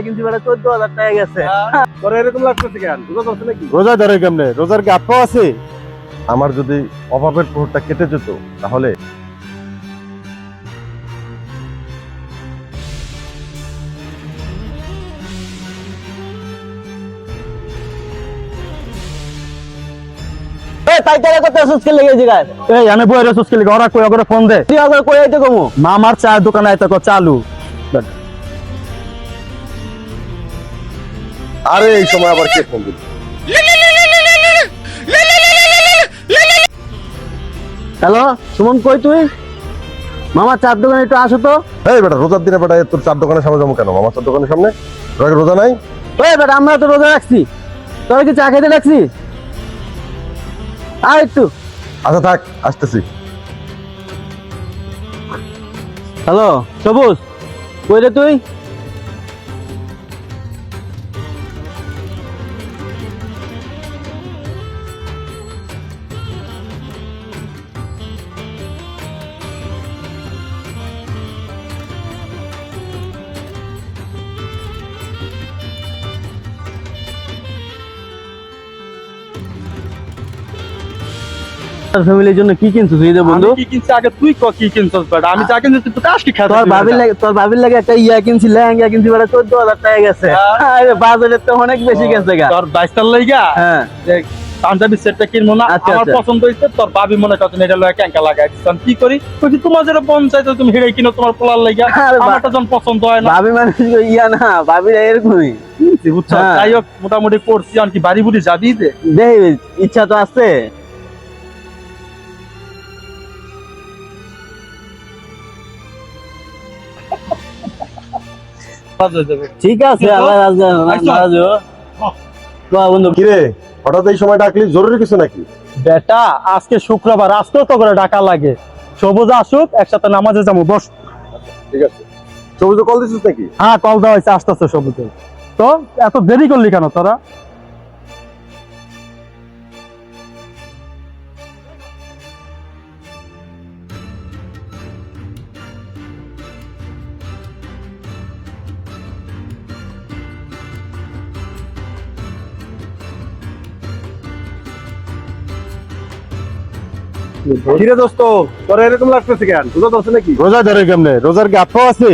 কিন্তু 14,000 টাকা গেছে। তোর এরকম লাগতেছে কেন? রোজা ধরছে নাকি? রোজা ধরে কেমনে? রোজার কি আপ্পা আছে? আমার যদি অভাবের প্রহরটা কেটে যেত তাহলে তাই তারা কত সুস্কে লেগে জিগায়। এই আমি বইরে সুস্কিলি ঘরা কই করে ফোন দে। 3000 কই আইতে কমু। মামার চায়ের দোকানে আইতে কো চালু। আরে এই সময় আবার কে ফোন দিল? হ্যালো সুমন, কই তুই? মামা চার দোকানে একটু আসো তো। এই বেটা রোজার দিনে বেটা তোর চার দোকানের সামনে যাবো কেন? মামার চার দোকানের সামনে রোজা নাই? ওই বেটা আমরা তো রোজা রাখছি, তোরা কি চা খেতে রাখছি? আয় একটু। আচ্ছা থাক, আসতেছি। হ্যালো সবুজ, কই রে তুই? ফ্যামিলির জন্য কি কিনছিস এই যে বন্ধু? আমি কি কিনছি আগে তুই ক কি কিনছস বেটা? আমি যা কিনছি তুই তো কাজ কি খাস? তোর ভাবির লাগে একটা ইয়া কিনছি, লেহেঙ্গা কিনছি, 14,000 টাকা গেছে। আরে বাজারে তো অনেক বেশি গেছে গা। তোর বাইস্তার লাইগা হ্যাঁ পাঞ্জাবি সেটটা কিনবো না, আচ্ছা, আমার আচ্ছা। পছন্দ হইছে, তোর ভাবি মনে করছেন এটা লয় ক্যাঙ্কা লাগাই দিচ্ছেন। কি করি কই তোমার যেটা পঞ্চায়েত তুমি হেড়ে কিনো তোমার পোলার লাইগা, আরে আমারটা যখন পছন্দ হয় না। ভাবি মানে ইয়া না, ভাবিরা এরকমই। বুঝছো? হ্যাঁ। যাই হোক মোটামুটি করছি, আর কি বাড়ি বুড়ি যাবি যে? দেখ ইচ্ছা তো আছে। ঠিক আছে, আল্লাহ নারাজ বন্ধু। কিরে হঠাৎ এই সময় ডাকলি? জরুরি কিছু নাকি? বেটা আজকে শুক্রবার, আজকেও তো করে ডাকা লাগে। সবুজ আসুক, একসাথে নামাজে যাবো, বস। ঠিক আছে। সবুজ কল দিছিস নাকি? হ্যাঁ কল দেওয়া হয়েছে, আসতেছে সবুজে। তো এত দেরি করলি কেন তোরা? কিরে দোস্ত তোর এরকম লাগতেছে কেন? রোজা ধরছে নাকি? রোজা ধরে কেমনে? রোজার কি আপ্পা আছে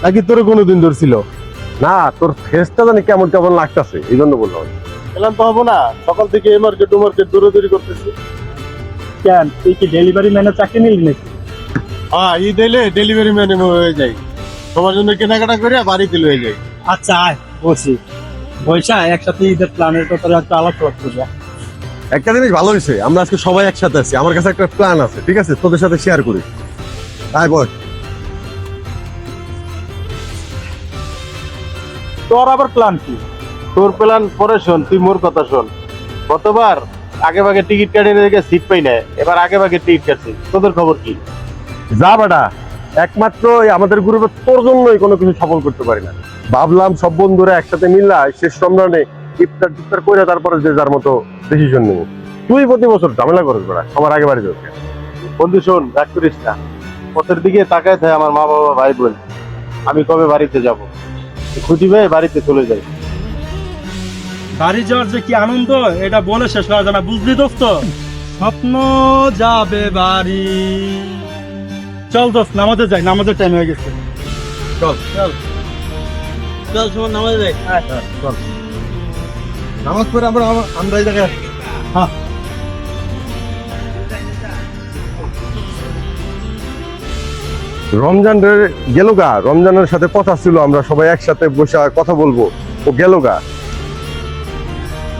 নাকি তোর কোনোদিন ধরছিল? না তোর ফেসটা জানি কেমন কেমন লাগতেছে, এই জন্য বললাম। এলাম তো হবো না, সকাল থেকে এই মার্কেট ও মার্কেট দৌড়াদৌড়ি করতেছি। কেন তুই কি ডেলিভারি ম্যানের চাকরি নিলি নাকি? হ্যাঁ ঈদ এলে ডেলিভারি ম্যান হয়ে যায়, সবার জন্য কেনাকাটা করে বাড়িতে লয়ে যায়। আচ্ছা আয় বসি, বৈশা একসাথে ঈদের প্ল্যানের ব্যাপারে একটা আলাপ করতে যা। একটা জিনিস ভালো হয়েছে, আমরা আজকে সবাই একসাথে আছি। আমার কাছে একটা প্ল্যান আছে, ঠিক আছে? তোদের সাথে শেয়ার করি। আয় বল। তোর আবার প্ল্যান কি? তোর প্ল্যান পরে শোন, তুই মোর কথা শোন। গতবার আগে ভাগে টিকিট কাটে দেখে সিট পাই না, এবার আগে ভাগে টিকিট কাটছি। তোদের খবর কি? যা বেটা, একমাত্র এই আমাদের গ্রুপে তোর জন্যই কোনো কিছু সফল করতে পারি না। ভাবলাম সব বন্ধুরা একসাথে মিললাই শেষ রমজানে ইফতার টিফতার করে তারপরে যে যার মতো ডিসিশন নেব। তুই প্রতি বছর ঝামেলা করিস বেটা, সবার আগে বাড়ি যাবে। বন্ধু শোন, রাগ করিস না। পথের দিকে তাকায় থাকে আমার মা বাবা ভাই বোন। আমি কবে বাড়িতে যাব, খুঁজি ভাই বাড়িতে চলে যাই। বাড়ি যাওয়ার যে কি আনন্দ এটা বলে শেষ করা যায় না, বুঝলি দোস্ত? স্বপ্ন যাবে বাড়ি। চল দোস্ত নামাজে যাই, নামাজের টাইম হয়ে গেছে। চল চল সুমন, নামাজে যাই। চল, নামাজ পড়ে আমরা আমরা এই জায়গায়। হ্যাঁ রমজান গেল গা, রমজানের সাথে কথা ছিল আমরা সবাই একসাথে বসে কথা বলবো, ও গেল গা।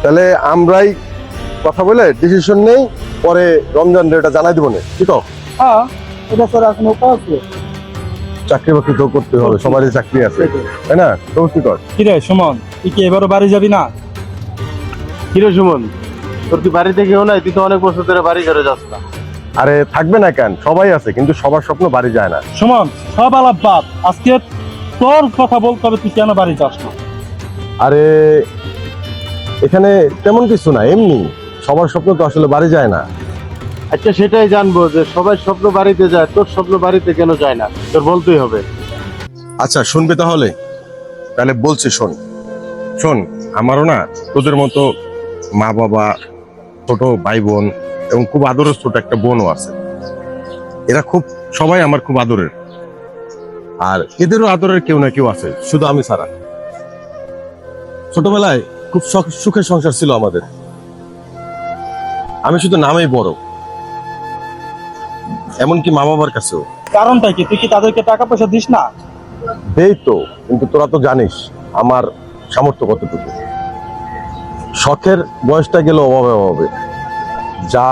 তাহলে আমরাই কথা বলে ডিসিশন নেই, পরে রমজান এটা জানাই দিব না, ঠিক আছে? হ্যাঁ, এটা তোর এখন উপায় আছে। চাকরি বাকরি তো করতে হবে, সবারই চাকরি আছে, তাই না? তো কি কর? কিরে সুমন, তুই কি এবারও বাড়ি যাবি না? কিরে সুমন, তোর কি বাড়িতে কেউ নাই? তুই তো অনেক বছর ধরে বাড়ি ঘরে যাস না। আরে থাকবে না কেন, সবাই আছে, কিন্তু সবার স্বপ্ন বাড়ি যায় না। সুমন সব আলাপ বাদ, আজকে তোর কথা বলতে হবে, তুই কেন বাড়ি যাস না? আরে এখানে তেমন কিছু না, এমনি সবার স্বপ্ন তো আসলে বাড়ি যায় না। আচ্ছা সেটাই জানবো যে সবাই স্বপ্ন বাড়িতে যায়, তোর স্বপ্ন বাড়িতে কেন যায় না? তোর বলতেই হবে। আচ্ছা শুনবে তাহলে, তাহলে বলছি শোন শোন, আমারও না তোদের মতো মা বাবা, ছোট ভাই বোন এবং খুব আদরের ছোট একটা বোনও আছে। এরা খুব সবাই আমার খুব আদরের, আর এদেরও আদরের কেউ না কেউ আছে, শুধু আমি ছাড়া। ছোটবেলায় খুব সুখের সংসার ছিল আমাদের। আমি শুধু নামেই বড়, এমনকি মা বাবার কাছেও। কারণটা কি? তুই কি তাদেরকে টাকা পয়সা দিস না? দেই তো, কিন্তু তোরা তো জানিস আমার সামর্থ্য কতটুকু। শখের বয়সটা গেল অভাবে অভাবে, যা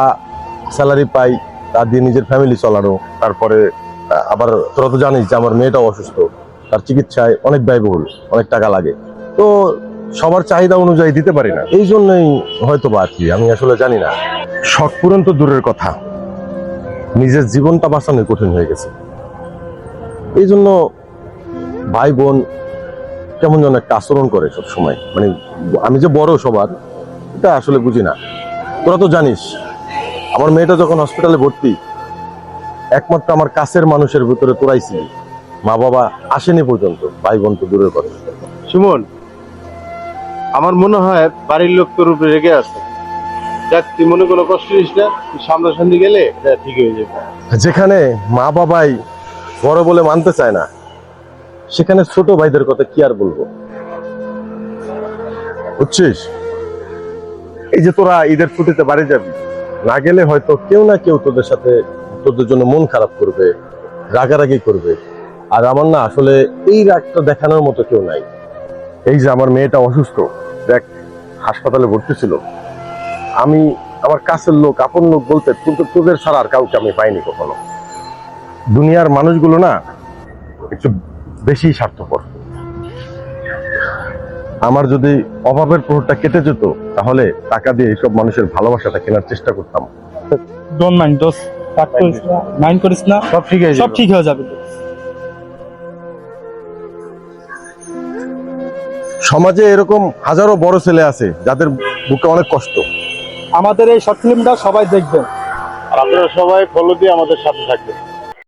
স্যালারি পাই তা দিয়ে নিজের ফ্যামিলি চালানো। তারপরে আবার তোরা তো জানিস যে আমার মেয়েটাও অসুস্থ, তার চিকিৎসায় অনেক ব্যয়বহুল, অনেক টাকা লাগে। তো সবার চাহিদা অনুযায়ী দিতে পারি না, এই জন্যই হয়তো বা আর কি, আমি আসলে জানি না। শখ পূরণ তো দূরের কথা, নিজের জীবনটা বাঁচানো কঠিন হয়ে গেছে। এই জন্য ভাই বোন কেমন যেন একটা আচরণ করে সব সময়, মানে আমি যে বড় সবার, এটা আসলে বুঝি না। তোরা তো জানিস আমার মেয়েটা যখন হসপিটালে ভর্তি, একমাত্র আমার কাছের মানুষের ভিতরে তোরাই ছিলি। মা বাবা আসেনি পর্যন্ত, ভাই বোন তো দূরের কথা। সুমন, আমার মনে হয় বাড়ির লোক তোর উপরে রেগে আছে। দেখ, তুই মনে কোনো কষ্ট নিস না, তুই সামনাসামনি গেলে এটা ঠিক হয়ে যাবে। যেখানে মা বাবাই বড় বলে মানতে চায় না, সেখানে ছোট ভাইদের কথা কি আর বলবো, বুঝছিস? এই যে তোরা ঈদের ছুটিতে বাড়ি যাবি, না গেলে হয়তো কেউ না কেউ তোদের সাথে, তোদের জন্য মন খারাপ করবে, রাগারাগি করবে। আর আমার না আসলে এই রাগটা দেখানোর মতো কেউ নাই। এই যে আমার মেয়েটা অসুস্থ, দেখ হাসপাতালে ভর্তি ছিল, আমি আমার কাছের লোক, আপন লোক বলতে কিন্তু তোদের ছাড়া আর কাউকে আমি পাইনি কখনো। দুনিয়ার মানুষগুলো না একটু বেশি স্বার্থপর। আমার যদি অভাবের প্রহরটা কেটে যেত, তাহলে টাকা দিয়ে এইসব মানুষের ভালোবাসাটা কেনার চেষ্টা করতাম। ডোন্ট মাইন্ড দোস্ত, রাগ করিস না, মাইন্ড করিস না, সব ঠিক হয়ে সব যাবে। ঠিক হয়ে যাবে। সমাজে এরকম হাজারো বড় ছেলে আছে যাদের বুকে অনেক কষ্ট। আমাদের এই শর্ট ফিল্মটা সবাই দেখবেন। আর আপনারা সবাই ফলো দিয়ে আমাদের সাথে থাকবেন।